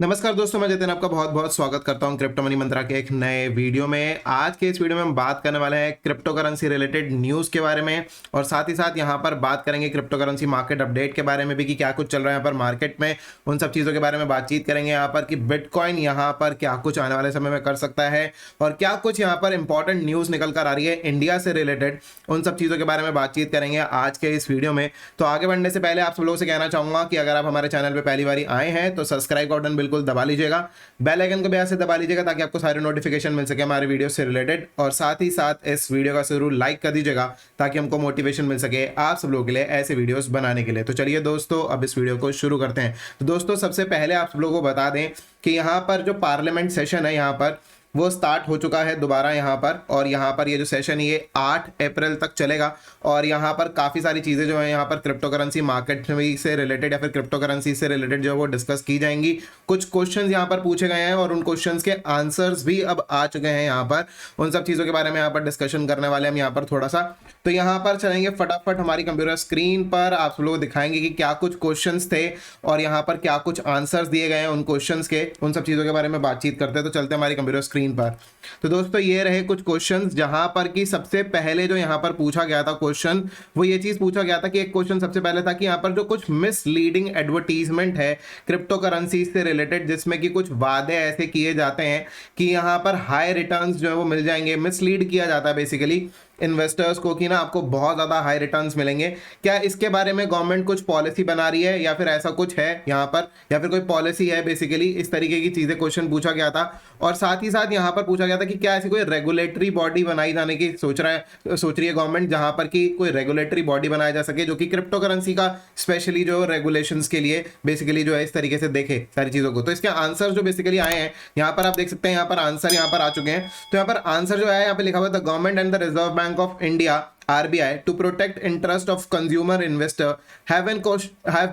नमस्कार दोस्तों, मैं जतिन आपका बहुत बहुत स्वागत करता हूं क्रिप्टो मनी मंत्रा के एक नए वीडियो में। आज के इस वीडियो में हम बात करने वाले हैं क्रिप्टो करेंसी रिलेटेड न्यूज़ के बारे में और साथ ही साथ यहां पर बात करेंगे क्रिप्टो करेंसी मार्केट अपडेट के बारे में भी कि क्या कुछ चल रहा है यहाँ पर मार्केट में। उन सब चीज़ों के बारे में बातचीत करेंगे यहाँ पर कि बिटकॉइन यहाँ पर क्या कुछ आने वाले समय में कर सकता है और क्या कुछ यहाँ पर इंपॉर्टेंट न्यूज़ निकल कर आ रही है इंडिया से रिलेटेड। उन सब चीज़ों के बारे में बातचीत करेंगे आज के इस वीडियो में। तो आगे बढ़ने से पहले आप सब लोगों से कहना चाहूँगा कि अगर आप हमारे चैनल पर पहली बार आए हैं तो सब्सक्राइब का बटन बिल्कुल दबा लीजिएगा, बेल आइकन को भी ऐसे दबा लीजिएगा ताकि आपको सारे नोटिफिकेशन मिल सके हमारे वीडियो से रिलेटेड। और साथ ही साथ इस वीडियो का जरूर लाइक कर दीजिएगा ताकि हमको मोटिवेशन मिल सके आप सब लोगों के लिए ऐसे वीडियोस बनाने के लिए। तो चलिए दोस्तों, अब इस वीडियो को शुरू करते हैं। तो दोस्तों, सबसे पहले आप सब लोगों को बता दें कि यहाँ पर जो पार्लियामेंट सेशन है यहाँ पर वो स्टार्ट हो चुका है दोबारा यहाँ पर। और यहाँ पर ये जो सेशन है ये 8 अप्रैल तक चलेगा और यहाँ पर काफ़ी सारी चीज़ें जो है यहाँ पर क्रिप्टो करेंसी मार्केट से रिलेटेड या फिर क्रिप्टो करेंसी से रिलेटेड जो है वो डिस्कस की जाएंगी। कुछ क्वेश्चंस यहाँ पर पूछे गए हैं और उन क्वेश्चंस के आंसर्स भी अब आ चुके हैं यहाँ पर। उन सब चीज़ों के बारे में यहाँ पर डिस्कशन करने वाले हम यहाँ पर थोड़ा सा। तो यहाँ पर चलेंगे फटाफट हमारी कंप्यूटर स्क्रीन पर, आप लोग दिखाएंगे कि क्या कुछ क्वेश्चंस थे और यहाँ पर क्या कुछ आंसर्स दिए गए हैं उन क्वेश्चंस के। उन सब चीज़ों के बारे में बातचीत करते हैं। तो चलते हैं हमारी कंप्यूटर स्क्रीन पर। तो दोस्तों, ये रहे कुछ क्वेश्चंस जहां पर कि सबसे पहले जो यहां पर पूछा गया था क्वेश्चन, वो ये चीज पूछा गया था कि एक क्वेश्चन सबसे पहले था कि यहां पर जो कुछ मिसलीडिंग एडवर्टीजमेंट है क्रिप्टो करेंसी से रिलेटेड, जिसमें कि कुछ वादे ऐसे किए जाते हैं कि यहां पर हाई रिटर्न्स जो है वो मिल जाएंगे। मिसलीड किया जाता है बेसिकली इन्वेस्टर्स को कि ना आपको बहुत ज़्यादा हाई रिटर्न्स मिलेंगे। क्या इसके बारे में गवर्नमेंट कुछ पॉलिसी बना रही है या फिर ऐसा कुछ है यहाँ पर, या फिर कोई पॉलिसी है? बेसिकली इस तरीके की चीज़ें क्वेश्चन पूछा गया था। और साथ ही साथ यहाँ पर पूछा गया था कि क्या ऐसी कोई रेगुलेटरी बॉडी बनाई जाने की सोच रही है गवर्नमेंट, जहाँ पर कि कोई रेगुलेटरी बॉडी बनाया जा सके जो कि क्रिप्टो करेंसी का स्पेशली जो रेगुलेशंस के लिए बेसिकली जो है इस तरीके से देखे सारी चीज़ों को। तो इसके आंसर जो बेसिकली आए हैं यहाँ पर आप देख सकते हैं, यहाँ पर आंसर यहाँ पर आ चुके हैं। तो यहाँ पर आंसर जो है यहाँ पे लिखा हुआ the government and the reserve bank of India RBI to protect interest of consumer investor have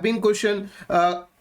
been caution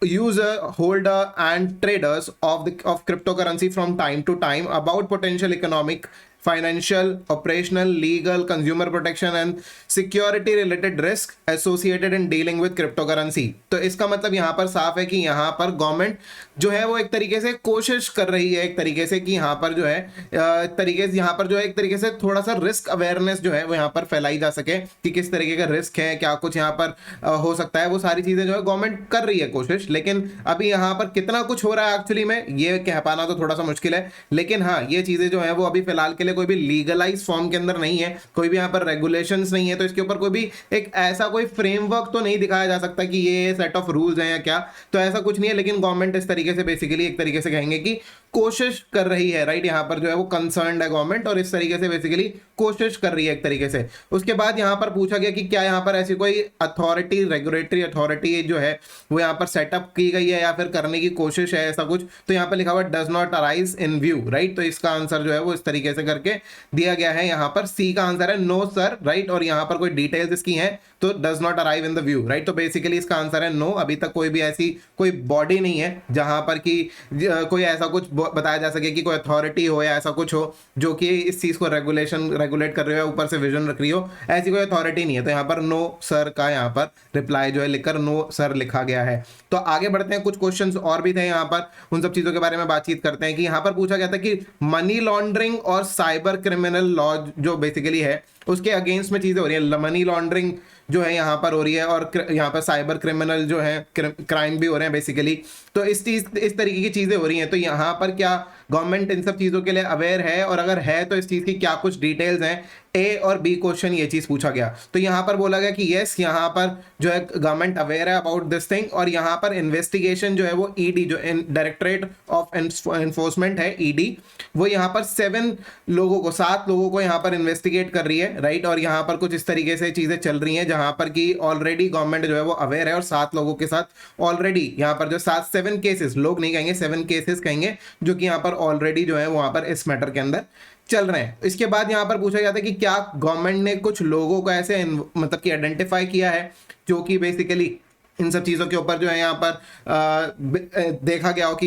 user holder and traders of cryptocurrency from time to time about potential economic, financial, operational, legal, consumer protection and security related risk associated in dealing with cryptocurrency। तो इसका मतलब यहाँ पर साफ है कि यहाँ पर गवर्नमेंट जो है वो एक तरीके से कोशिश कर रही है एक तरीके से कि यहाँ पर जो है यहाँ पर जो है एक तरीके से थोड़ा सा रिस्क अवेयरनेस जो है वो यहाँ पर फैलाई जा सके कि किस तरीके का रिस्क है, क्या कुछ यहाँ पर हो सकता है। वो सारी चीजें जो है गवर्नमेंट कर रही है कोशिश, लेकिन अभी यहाँ पर कितना कुछ हो रहा है एक्चुअली में ये कह पाना तो थोड़ा सा मुश्किल है। लेकिन हाँ, ये चीजें जो है वो अभी फिलहाल के लिए कोई भी लीगलाइज फॉर्म के अंदर नहीं है, कोई भी यहाँ पर रेगुलेशंस नहीं है। तो इसके ऊपर कोई भी एक ऐसा कोई फ्रेमवर्क तो नहीं दिखाया जा सकता कि ये सेट ऑफ रूल्स हैं या क्या, तो ऐसा कुछ नहीं है। लेकिन गवर्नमेंट इस तरीके से बेसिकली एक तरीके से कहेंगे कि कोशिश कर रही है, राइट। यहाँ पर जो है वो कंसर्न्ड है गवर्नमेंट और इस तरीके से बेसिकली कोशिश कर रही है एक तरीके से। उसके बाद यहाँ पर पूछा गया कि क्या यहाँ पर ऐसी कोई अथॉरिटी, रेगुलेटरी अथॉरिटी जो है वो यहाँ पर सेटअप की गई है या फिर करने की कोशिश है, ऐसा कुछ। तो यहाँ पर लिखा हुआ does not arise in view, right. तो इसका आंसर जो है वो इस तरीके से करके दिया गया है। यहाँ पर सी का आंसर है नो सर, राइट। और यहाँ पर कोई डिटेल्स इसकी हैं तो does not arrive in the view, right. तो बेसिकली इसका आंसर है नो। अभी तक कोई भी ऐसी कोई बॉडी नहीं है जहां पर कि कोई ऐसा कुछ बताया जा सके कि कोई अथॉरिटी हो या ऐसा कुछ हो जो कि इस चीज को रेगुलेट कर रही हो, ऊपर से विजन रख रही हो, ऐसी कोई अथॉरिटी नहीं है। तो यहाँ पर नो सर का यहाँ पर रिप्लाई जो है लिखकर नो सर लिखा गया है। तो आगे बढ़ते हैं, कुछ क्वेश्चंस और भी थे यहाँ पर, उन सब चीजों के बारे में बातचीत करते हैं। कि यहाँ पर पूछा गया था कि मनी लॉन्ड्रिंग और साइबर क्रिमिनल लॉ जो बेसिकली है उसके अगेंस्ट में चीजें हो रही है। मनी लॉन्ड्रिंग जो है यहाँ पर हो रही है और यहाँ पर साइबर क्रिमिनल जो है क्राइम भी हो रहे हैं बेसिकली। तो इस तरीके की चीजें हो रही हैं। तो यहाँ पर क्या गवर्नमेंट इन सब चीजों के लिए अवेयर है, और अगर है तो इस चीज की क्या कुछ डिटेल्स हैं? ए और बी क्वेश्चन ये चीज पूछा गया। तो यहाँ पर बोला गया कि यस, यहाँ पर जो है गवर्नमेंट अवेयर है अबाउट दिस थिंग। और यहाँ पर इन्वेस्टिगेशन जो है वो ईडी जो डायरेक्टरेट ऑफ एनफोर्समेंट है, ईडी, वो यहाँ पर 7 लोगों को यहाँ पर इन्वेस्टिगेट कर रही है, राइट। और यहाँ पर कुछ इस तरीके से चीजें चल रही हैं जहां पर कि ऑलरेडी गवर्नमेंट जो है वो अवेयर है और 7 लोगों के साथ ऑलरेडी यहाँ पर जो 7 केसेस, लोग नहीं कहेंगे 7 केसेस कहेंगे, जो कि यहाँ पर ऑलरेडी जो है वहां पर इस मैटर के अंदर चल रहे हैं। इसके बाद यहाँ पर पूछा गया था कि क्या गवर्नमेंट ने कुछ लोगों को ऐसे मतलब कि आइडेंटिफाई किया है जो कि बेसिकली इन सब चीज़ों के ऊपर जो है यहाँ पर देखा गया हो कि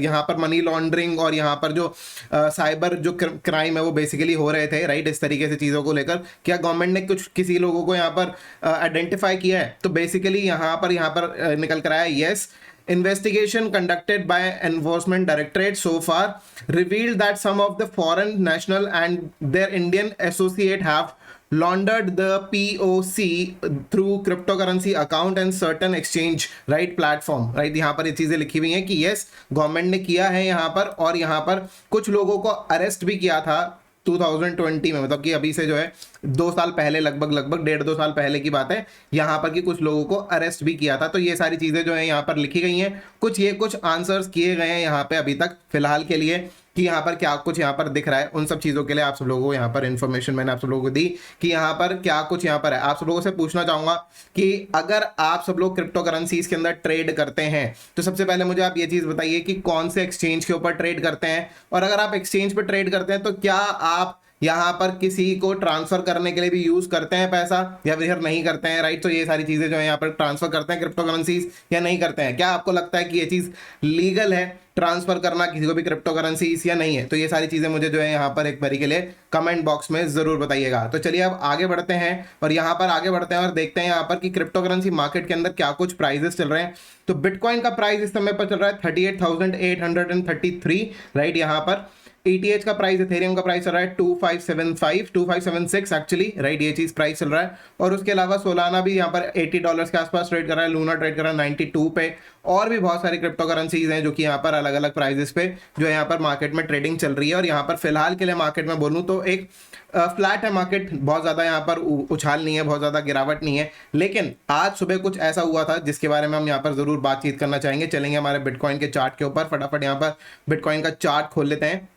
यहाँ पर मनी लॉन्ड्रिंग और यहाँ पर जो साइबर जो क्राइम है वो बेसिकली हो रहे थे, राइट। इस तरीके से चीज़ों को लेकर क्या गवर्नमेंट ने कुछ किसी लोगों को यहाँ पर आइडेंटिफाई किया है? तो बेसिकली यहाँ पर निकल कर आया yes, investigation conducted by enforcement directorate so far revealed that some of the foreign national and their Indian associate have laundered the POC through cryptocurrency account and certain exchange right platform right। यहाँ पर ये चीजें लिखी हुई हैं कि yes government ने किया है यहाँ पर, और यहाँ पर कुछ लोगों को अरेस्ट भी किया था 2020 में, मतलब कि अभी से जो है 2 साल पहले, लगभग 1.5-2 साल पहले की बात है, यहाँ पर कि कुछ लोगों को अरेस्ट भी किया था। तो ये सारी चीजें जो है यहाँ पर लिखी गई हैं, कुछ आंसर्स किए गए हैं यहाँ पे अभी तक फिलहाल के लिए, कि यहाँ पर क्या कुछ यहाँ पर दिख रहा है। उन सब चीज़ों के लिए आप सब लोगों को यहाँ पर इन्फॉर्मेशन मैंने आप सब लोगों को दी कि यहाँ पर क्या कुछ यहाँ पर है। आप सब लोगों से पूछना चाहूँगा कि अगर आप सब लोग क्रिप्टो करेंसीज के अंदर ट्रेड करते हैं तो सबसे पहले मुझे आप ये चीज़ बताइए कि कौन से एक्सचेंज के ऊपर ट्रेड करते हैं, और अगर आप एक्सचेंज पर ट्रेड करते हैं तो क्या आप यहाँ पर किसी को ट्रांसफर करने के लिए भी यूज करते हैं पैसा या फिर नहीं करते हैं, राइट। तो ये सारी चीजें जो है यहाँ पर ट्रांसफर करते हैं क्रिप्टो करेंसीज या नहीं करते हैं, क्या आपको लगता है कि ये चीज लीगल है ट्रांसफर करना किसी को भी क्रिप्टो करेंसीज या नहीं है। तो ये सारी चीजें मुझे जो है यहाँ पर एक बारी के लिए कमेंट बॉक्स में जरूर बताइएगा। तो चलिए अब आगे बढ़ते हैं और यहाँ पर आगे बढ़ते हैं और देखते हैं यहाँ पर कि क्रिप्टो करेंसी मार्केट के अंदर क्या कुछ प्राइजेस चल रहे हैं। तो बिटकॉइन का प्राइस इस समय पर चल रहा है 38,833 राइट। यहाँ पर ETH का प्राइस, इथेरियम का प्राइस चल रहा है 2576 एक्चुअली राइट, ये चीज प्राइस चल रहा है। और उसके अलावा सोलाना भी यहाँ पर $80 के आसपास ट्रेड कर रहा है, लूना ट्रेड कर रहा है 92 पे, और भी बहुत सारी क्रिप्टो करेंसीज हैं जो कि यहाँ पर अलग अलग प्राइजेस पे जो है यहाँ पर मार्केट में ट्रेडिंग चल रही है। और यहाँ पर फिलहाल के लिए मार्केट में बोलूँ तो एक फ्लैट है मार्केट, बहुत ज़्यादा यहाँ पर उछाल नहीं है, बहुत ज़्यादा गिरावट नहीं है। लेकिन आज सुबह कुछ ऐसा हुआ था जिसके बारे में हम यहाँ पर ज़रूर बातचीत करना चाहेंगे। चलेंगे हमारे बिटकॉइन के चार्ट के ऊपर, फटाफट यहाँ पर बिटकॉइन का चार्ट खोल लेते हैं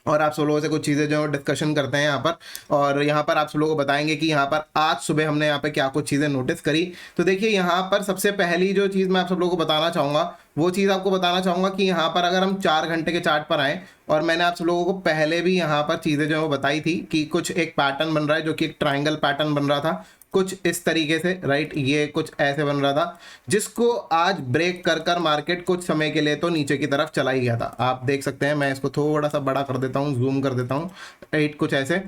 और आप सब लोगों से कुछ चीज़ें जो डिस्कशन करते हैं यहाँ पर, और यहाँ पर आप सब लोगों को बताएंगे कि यहाँ पर आज सुबह हमने यहाँ पे क्या कुछ चीज़ें नोटिस करी। तो देखिए यहाँ पर सबसे पहली जो चीज़ मैं आप सब लोगों को बताना चाहूँगा वो चीज़ आपको बताना चाहूँगा कि यहाँ पर अगर हम 4 घंटे के चार्ट पर आएँ, और मैंने आप सब लोगों को पहले भी यहाँ पर चीज़ें जो है वो बताई थी कि कुछ एक पैटर्न बन रहा है जो कि एक ट्राइंगल पैटर्न बन रहा था कुछ इस तरीके से राइट, ये कुछ ऐसे बन रहा था जिसको आज ब्रेक कर कर मार्केट कुछ समय के लिए तो नीचे की तरफ चला ही गया था। आप देख सकते हैं, मैं इसको थोड़ा सा बड़ा कर देता हूँ, जूम कर देता हूँ राइट, कुछ ऐसे।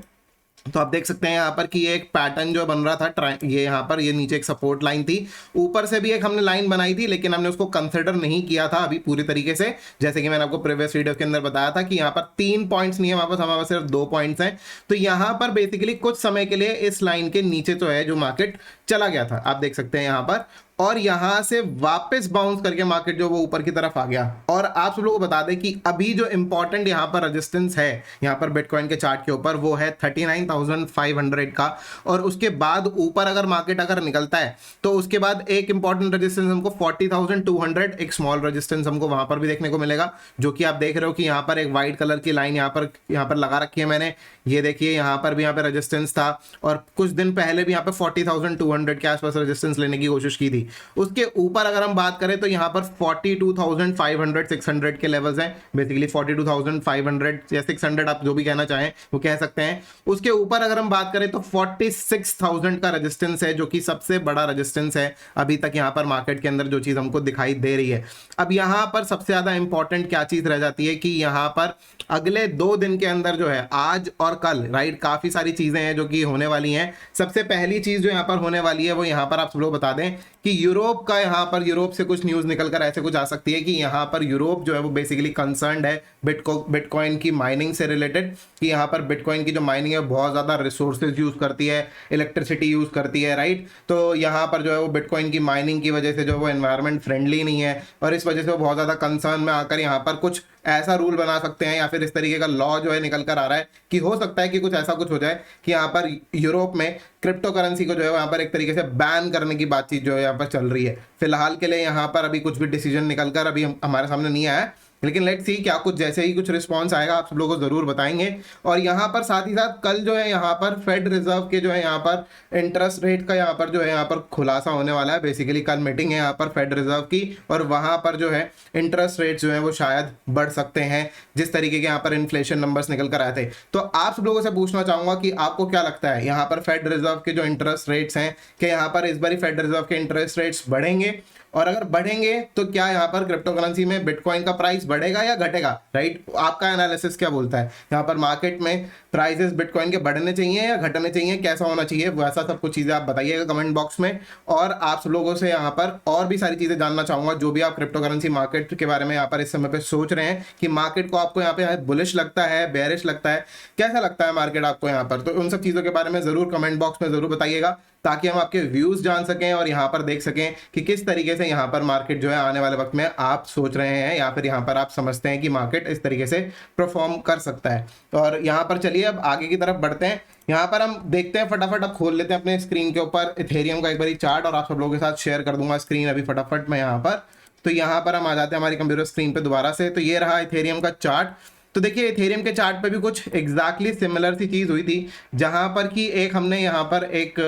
तो आप देख सकते हैं यहाँ पर कि ये एक पैटर्न जो बन रहा था, ये यहाँ पर ये नीचे एक सपोर्ट लाइन थी, ऊपर से भी एक हमने लाइन बनाई थी लेकिन हमने उसको कंसिडर नहीं किया था अभी पूरी तरीके से, जैसे कि मैंने आपको प्रीवियस वीडियो के अंदर बताया था कि यहाँ पर 3 पॉइंट्स नहीं है हमारे पास सिर्फ 2 पॉइंट्स हैं। तो यहाँ पर बेसिकली कुछ समय के लिए इस लाइन के नीचे जो है जो मार्केट चला गया था, आप देख सकते हैं यहाँ पर, और यहां से वापस बाउंस करके मार्केट जो वो ऊपर की तरफ आ गया। और आप सब लोगों को बता दें कि अभी जो इंपॉर्टेंट यहां पर रेजिस्टेंस है यहां पर बिटकॉइन के चार्ट के ऊपर वो है 39,500 का, और उसके बाद ऊपर अगर मार्केट अगर निकलता है तो उसके बाद एक इंपॉर्टेंट रेजिस्टेंस हमको 40,200, एक स्मॉल रेजिस्टेंस हमको वहां पर भी देखने को मिलेगा, जो कि आप देख रहे हो कि यहाँ पर एक व्हाइट कलर की लाइन यहाँ पर लगा रखी है मैंने, ये देखिए यहाँ पर भी यहाँ पे रेजिस्टेंस था, और कुछ दिन पहले भी यहाँ पे 40,200 के आसपास रेजिस्टेंस लेने की कोशिश की थी। उसके ऊपर अगर हम बात करें तो यहाँ पर 42,500 600 के लेवल्स हैं, बेसिकली 42,500 या 600 आप जो भी कहना चाहें वो कह सकते हैं। उसके ऊपर अगर हम बात करें तो 46,000 का रेजिस्टेंस है, जो कि सबसे बड़ा रेजिस्टेंस है अभी तक यहाँ पर मार्केट के अंदर जो चीज हमको दिखाई दे रही है। अब यहाँ पर सबसे ज्यादा इंपॉर्टेंट क्या चीज रह जाती है कि यहाँ पर अगले 2 दिन के अंदर जो है आज और कल राइट काफी सारी चीजें हैं जो कि होने वाली हैं। सबसे पहली चीज जो यहाँ पर होने वाली है वो यहाँ पर आप सब लोग बता दें कि यूरोप का, यहाँ पर यूरोप से कुछ न्यूज निकलकर ऐसे कुछ आ सकती है कि यहाँ पर यूरोप जो है वो बेसिकली कंसर्न्ड है बिटकॉइन की माइनिंग से रिलेटेड, कि यहाँ पर बिटकॉइन की जो माइनिंग है बहुत ज्यादा रिसोर्सेज यूज करती है, इलेक्ट्रिसिटी यूज करती है राइट। तो यहाँ पर जो है वो बिटकॉइन की माइनिंग की वजह से जो वो एनवायरमेंट फ्रेंडली नहीं है, और इस वजह से वो बहुत ज्यादा कंसर्न में आकर यहाँ पर कुछ ऐसा रूल बना सकते हैं या फिर इस तरीके का लॉ जो है निकल कर आ रहा है कि हो सकता है कि कुछ ऐसा कुछ हो जाए कि यहाँ पर यूरोप में क्रिप्टो करेंसी को जो है यहाँ पर एक तरीके से बैन करने की बातचीत जो है यहाँ पर चल रही है। फिलहाल के लिए यहाँ पर अभी कुछ भी डिसीजन निकलकर अभी हमारे सामने नहीं आया, लेकिन लेट्स सी क्या कुछ जैसे ही कुछ रिस्पांस आएगा आप सब लोगों को जरूर बताएंगे। और यहाँ पर साथ ही साथ कल जो है यहाँ पर फेड रिजर्व के जो है यहाँ पर इंटरेस्ट रेट का यहाँ पर जो है यहाँ पर खुलासा होने वाला है। बेसिकली कल मीटिंग है यहाँ पर फेड रिजर्व की, और वहाँ पर जो है इंटरेस्ट रेट जो है वो शायद बढ़ सकते हैं जिस तरीके के यहाँ पर इन्फ्लेशन नंबर्स निकल कर आए थे। तो आप सब लोगों से पूछना चाहूंगा कि आपको क्या लगता है यहाँ पर फेड रिजर्व के जो इंटरेस्ट रेट्स हैं, कि यहाँ पर इस बार फेड रिजर्व के इंटरेस्ट रेट्स बढ़ेंगे, और अगर बढ़ेंगे तो क्या यहाँ पर क्रिप्टो करेंसी में बिटकॉइन का प्राइस बढ़ेगा या घटेगा, राइट? आपका एनालिसिस क्या बोलता है? यहाँ पर मार्केट में प्राइसेस बिटकॉइन के बढ़ने चाहिए या घटने चाहिए, कैसा होना चाहिए, वैसा सब कुछ चीज़ें आप बताइएगा कमेंट बॉक्स में। और आप सब लोगों से यहाँ पर और भी सारी चीज़ें जानना चाहूँगा, जो भी आप क्रिप्टो करेंसी मार्केट के बारे में यहाँ पर इस समय पे सोच रहे हैं कि मार्केट को आपको यहाँ पे बुलिश लगता है, बेयरिश लगता है, कैसा लगता है मार्केट आपको यहाँ पर। तो उन सब चीज़ों के बारे में ज़रूर कमेंट बॉक्स में ज़रूर बताइएगा, ताकि हम आपके व्यूज़ जान सकें और यहाँ पर देख सकें कि किस तरीके से यहाँ पर मार्केट जो है आने वाले वक्त में आप सोच रहे हैं या फिर यहाँ पर आप समझते हैं कि मार्केट इस तरीके से परफॉर्म कर सकता है। और यहाँ पर चलिए अब आगे की तरफ बढ़ते हैं। यहाँ पर हम देखते हैं, फटाफट अब खोल लेते हैं अपने स्क्रीन के ऊपर इथेरियम का एक बारी चार्ट, और आप सब लोगों के साथ शेयर कर दूंगा स्क्रीन अभी फटाफट मैं यहाँ पर। तो यहाँ पर हम आ जाते हैं हमारी कंप्यूटर स्क्रीन पे दोबारा से। तो ये रहा इथेरियम का चार्ट। तो देखिए इथेरियम के चार्ट पे भी कुछ एग्जैक्टली सिमिलर सी चीज़ हुई थी, जहां पर कि एक हमने यहाँ पर एक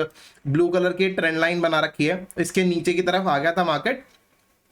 ब्लू कलर की ट्रेंड लाइन बना रखी है, इसके नीचे की तरफ आ गया था मार्केट,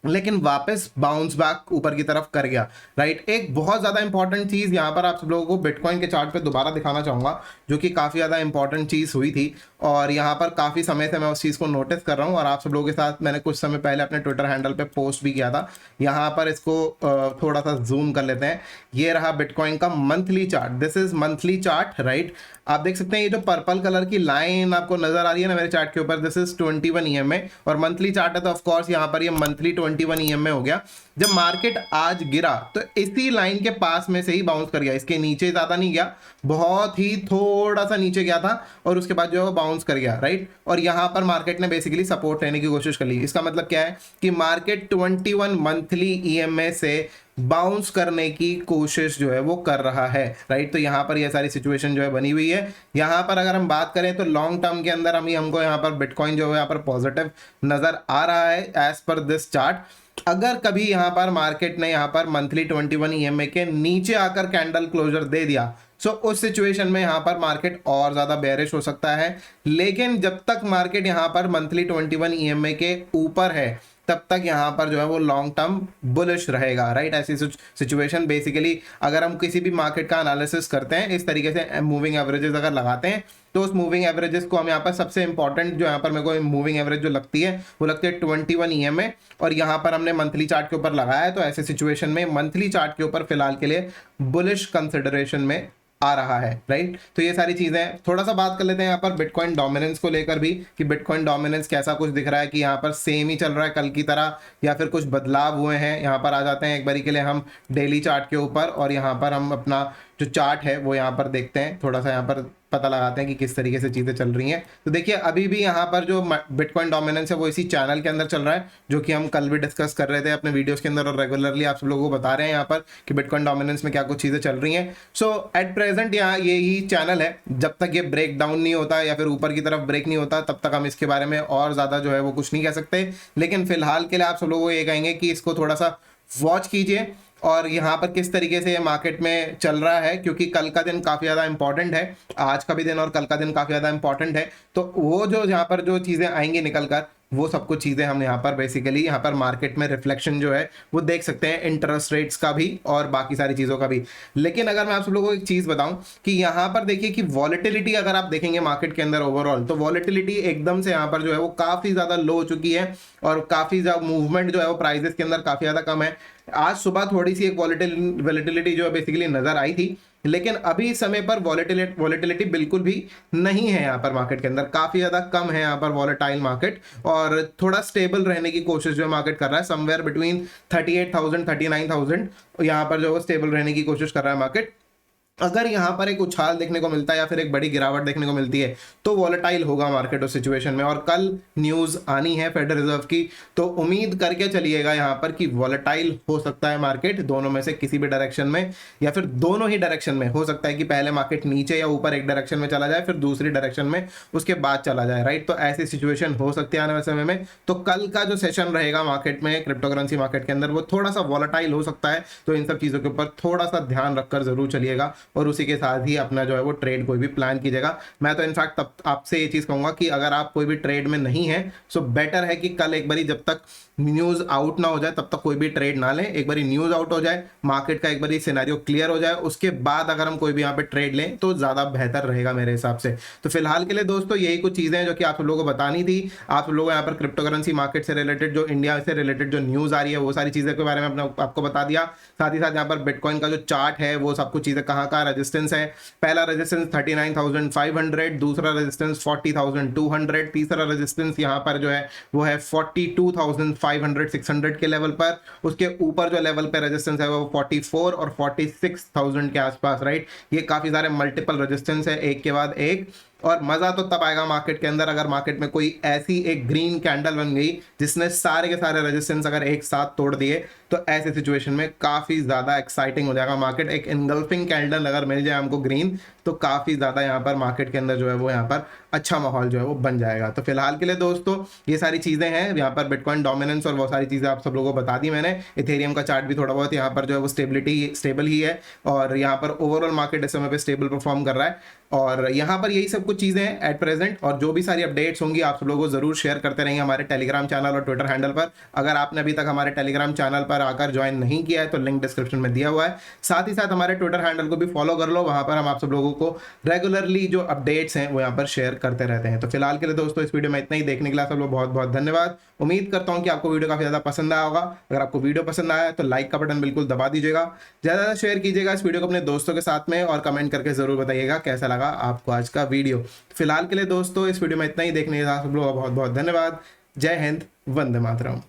लेकिन वापस बाउंस बैक ऊपर की तरफ कर गया, राइट? एक बहुत ज़्यादा इंपॉर्टेंट चीज़ यहाँ पर आप सब लोगों को बिटकॉइन के चार्ट पे दोबारा दिखाना चाहूँगा, जो कि काफ़ी ज़्यादा इंपॉर्टेंट चीज़ हुई थी, और यहाँ पर काफ़ी समय से मैं उस चीज़ को नोटिस कर रहा हूँ, और आप सब लोगों के साथ मैंने कुछ समय पहले अपने ट्विटर हैंडल पे पोस्ट भी किया था। यहाँ पर इसको थोड़ा सा जूम कर लेते हैं। ये रहा बिटकॉइन का monthly chart, this is monthly chart, right? आप देख सकते हैं ये जो पर्पल कलर की लाइन आपको नजर आ रही है ना मेरे चार्ट के ऊपर, दिस इज 21 EMA, और मंथली चार्ट है तो ऑफ कोर्स यहाँ पर ये मंथली 21 EMA हो गया। जब मार्केट आज गिरा तो इसी लाइन के पास में से ही बाउंस कर गया, इसके नीचे ज्यादा नहीं गया, बहुत ही थोड़ा सा नीचे गया था, और उसके बाद जो है बाउंस कर गया, राइट? और यहाँ पर मार्केट ने बेसिकली सपोर्ट लेने की कोशिश कर ली। इसका मतलब क्या है कि मार्केट 21 मंथली EMA से बाउंस करने की कोशिश जो है वो कर रहा है, राइट? तो यहाँ पर ये सारी सिचुएशन जो है बनी हुई है। यहाँ पर अगर हम बात करें तो लॉन्ग टर्म के अंदर हमको यहाँ पर बिटकॉइन जो है यहाँ पर पॉजिटिव नजर आ रहा है एज पर दिस चार्ट। अगर कभी यहाँ पर मार्केट ने यहाँ पर मंथली 21 EMA के नीचे आकर कैंडल क्लोजर दे दिया, सो उस सिचुएशन में यहाँ पर मार्केट और ज्यादा बेयरिश हो सकता है। लेकिन जब तक मार्केट यहाँ पर मंथली 21 EMA के ऊपर है, तब तक यहाँ पर जो है वो लॉन्ग टर्म बुलिश रहेगा, राइट? ऐसी सिचुएशन बेसिकली अगर हम किसी भी मार्केट का एनालिसिस करते हैं इस तरीके से मूविंग एवरेजेस अगर लगाते हैं, तो उस मूविंग एवरेजेस को हम यहाँ पर सबसे इंपॉर्टेंट जो यहाँ पर मेरे को मूविंग एवरेज जो लगती है वो लगती है 21 EMA, और यहाँ पर हमने मंथली चार्ट के ऊपर लगाया है। तो ऐसे सिचुएशन में मंथली चार्ट के ऊपर फिलहाल के लिए बुलिश कंसिडरेशन में आ रहा है, राइट? तो ये सारी चीजें थोड़ा सा बात कर लेते हैं यहाँ पर बिटकॉइन डोमिनेंस को लेकर भी, कि बिटकॉइन डोमिनेंस कैसा कुछ दिख रहा है, कि यहाँ पर सेम ही चल रहा है कल की तरह या फिर कुछ बदलाव हुए हैं। यहाँ पर आ जाते हैं एक बारी के लिए हम डेली चार्ट के ऊपर, और यहाँ पर हम अपना जो चार्ट है वो यहाँ पर देखते हैं, थोड़ा सा यहाँ पर पता लगाते हैं कि किस तरीके से चीज़ें चल रही हैं। तो देखिए अभी भी यहाँ पर जो बिटकॉइन डोमिनेंस है वो इसी चैनल के अंदर चल रहा है, जो कि हम कल भी डिस्कस कर रहे थे अपने वीडियोस के अंदर, और रेगुलरली आप सब लोगों को बता रहे हैं यहाँ पर कि बिटकॉइन डोमिनेंस में क्या कुछ चीज़ें चल रही हैं। सो एट प्रेजेंट यहाँ यही चैनल है, जब तक ये ब्रेक डाउन नहीं होता या फिर ऊपर की तरफ ब्रेक नहीं होता, तब तक हम इसके बारे में और ज़्यादा जो है वो कुछ नहीं कह सकते। लेकिन फिलहाल के लिए आप सब लोगों को ये कहेंगे कि इसको थोड़ा सा वॉच कीजिए, और यहाँ पर किस तरीके से ये मार्केट में चल रहा है, क्योंकि कल का दिन काफ़ी ज़्यादा इंपॉर्टेंट है, आज का भी दिन और कल का दिन काफ़ी ज़्यादा इंपॉर्टेंट है। तो वो जो यहाँ पर जो चीज़ें आएंगी निकल कर, वो सब कुछ चीज़ें हम यहाँ पर बेसिकली यहाँ पर मार्केट में रिफ्लेक्शन जो है वो देख सकते हैं, इंटरेस्ट रेट्स का भी और बाकी सारी चीज़ों का भी। लेकिन अगर मैं आप सब लोगों को एक चीज़ बताऊं कि यहाँ पर देखिए कि वॉलेटिलिटी अगर आप देखेंगे मार्केट के अंदर ओवरऑल, तो वॉलेटिलिटी एकदम से यहाँ पर जो है वो काफ़ी ज़्यादा लो हो चुकी है, और काफ़ी ज़्यादा मूवमेंट जो है वो प्राइजेस के अंदर काफ़ी ज़्यादा कम है। आज सुबह थोड़ी सी एक वॉलेटिलिटी जो है बेसिकली नज़र आई थी, लेकिन अभी समय पर वॉलेटिलिटी बिल्कुल भी नहीं है यहाँ पर मार्केट के अंदर, काफ़ी ज़्यादा कम है यहाँ पर वॉलेटाइल मार्केट, और थोड़ा स्टेबल रहने की कोशिश जो मार्केट कर रहा है, समवेयर बिटवीन 38,000 39,000 यहाँ पर जो है स्टेबल रहने की कोशिश कर रहा है मार्केट। अगर यहाँ पर एक उछाल देखने को मिलता है या फिर एक बड़ी गिरावट देखने को मिलती है, तो वॉलेटाइल होगा मार्केट उस सिचुएशन में। और कल न्यूज़ आनी है फेडरल रिजर्व की, तो उम्मीद करके चलिएगा यहाँ पर कि वॉलेटाइल हो सकता है मार्केट, दोनों में से किसी भी डायरेक्शन में, या फिर दोनों ही डायरेक्शन में। हो सकता है कि पहले मार्केट नीचे या ऊपर एक डायरेक्शन में चला जाए, फिर दूसरी डायरेक्शन में उसके बाद चला जाए, राइट? तो ऐसी सिचुएशन हो सकती है आने वाले समय में। तो कल का जो सेशन रहेगा मार्केट में, क्रिप्टो करेंसी मार्केट के अंदर, वो थोड़ा सा वॉलेटाइल हो सकता है। तो इन सब चीज़ों के ऊपर थोड़ा सा ध्यान रखकर जरूर चलिएगा, और उसी के साथ ही अपना जो है वो ट्रेड कोई भी प्लान कीजिएगा। मैं तो इनफैक्ट तब आपसे ये चीज़ कहूँगा कि अगर आप कोई भी ट्रेड में नहीं है सो बेटर है कि कल एक बारी जब तक न्यूज़ आउट ना हो जाए तब तक कोई भी ट्रेड ना लें। एक बारी न्यूज़ आउट हो जाए, मार्केट का एक बारी सिनेरियो क्लियर हो जाए, उसके बाद अगर हम कोई भी यहाँ पे ट्रेड लें तो ज़्यादा बेहतर रहेगा मेरे हिसाब से। तो फिलहाल के लिए दोस्तों यही कुछ चीज़ें हैं जो कि आप सब लोगों को बतानी थी। आप सब लोगों को यहाँ पर क्रिप्टो करेंसी मार्केट से रिलेटेड, जो इंडिया से रिलेटेड जो न्यूज़ आ रही है वो सारी चीज़ें के बारे में आपको बता दिया। साथ ही साथ यहाँ पर बिटकॉइन का जो चार्ट है वो सब कुछ चीज़ें कहाँ कहाँ रेजिस्टेंस है। पहला रेजिस्टेंस 39,500, दूसरा रेजिस्टेंस 40,200, तीसरा रेजिस्टेंस यहाँ पर जो है वो है 42,500 600 के लेवल पर। उसके ऊपर जो लेवल पे रेजिस्टेंस है वो 44 और 46,000 के आसपास, राइट। ये काफ़ी सारे मल्टीपल रेजिस्टेंस है एक के बाद एक। और मज़ा तो तब आएगा मार्केट के अंदर अगर मार्केट में कोई ऐसी एक ग्रीन कैंडल बन गई जिसने सारे के सारे रेजिस्टेंस अगर एक साथ तोड़ दिए, तो ऐसे सिचुएशन में काफ़ी ज़्यादा एक्साइटिंग हो जाएगा मार्केट। एक इनगल्फिंग कैंडल अगर मिल जाए हमको ग्रीन, तो काफ़ी ज़्यादा यहाँ पर मार्केट के अंदर जो है वो यहाँ पर अच्छा माहौल जो है वो बन जाएगा। तो फिलहाल के लिए दोस्तों ये सारी चीज़ें हैं यहाँ पर, बिटकॉइन डोमिनेंस और वो सारी चीज़ें आप सब लोगों को बता दी मैंने। इथेरियम का चार्ट भी थोड़ा बहुत यहाँ पर जो है वो स्टेबल ही है, और यहाँ पर ओवरऑल मार्केट इस समय पे स्टेबल परफॉर्म कर रहा है। और यहाँ पर यही सब कुछ चीज़ें हैं एट प्रेजेंट, और जो भी सारी अपडेट्स होंगी आप सब लोगों को जरूर शेयर करते रहेंगे हमारे टेलीग्राम चैनल और ट्विटर हैंडल पर। अगर आपने अभी तक हमारे टेलीग्राम चैनल पर आकर ज्वाइन नहीं किया है तो लिंक डिस्क्रिप्शन में दिया हुआ है। साथ ही साथ हमारे ट्विटर हैंडल को भी फॉलो कर लो, वहां पर हम आप सब लोगों को रेगुलरली जो अपडेट्स हैं वो यहाँ पर शेयर करते रहते हैं। तो फिलहाल के लिए दोस्तों इस वीडियो में इतना ही। देखने के लिए आप सब लोग बहुत बहुत धन्यवाद। उम्मीद करता हूँ कि आपको वीडियो काफी ज्यादा पसंद आया होगा। अगर आपको वीडियो पसंद आया तो लाइक का बटन बिल्कुल दबा दीजिएगा, ज्यादा शेयर कीजिएगा इस वीडियो को अपने दोस्तों के साथ में, और कमेंट करके जरूर बताइएगा कैसा लगा आपको आज का वीडियो। फिलहाल के लिए दोस्तों इस वीडियो में इतना ही। देखने के लिए आप सब लोगों का बहुत बहुत धन्यवाद। जय हिंद, वंदे मातरम।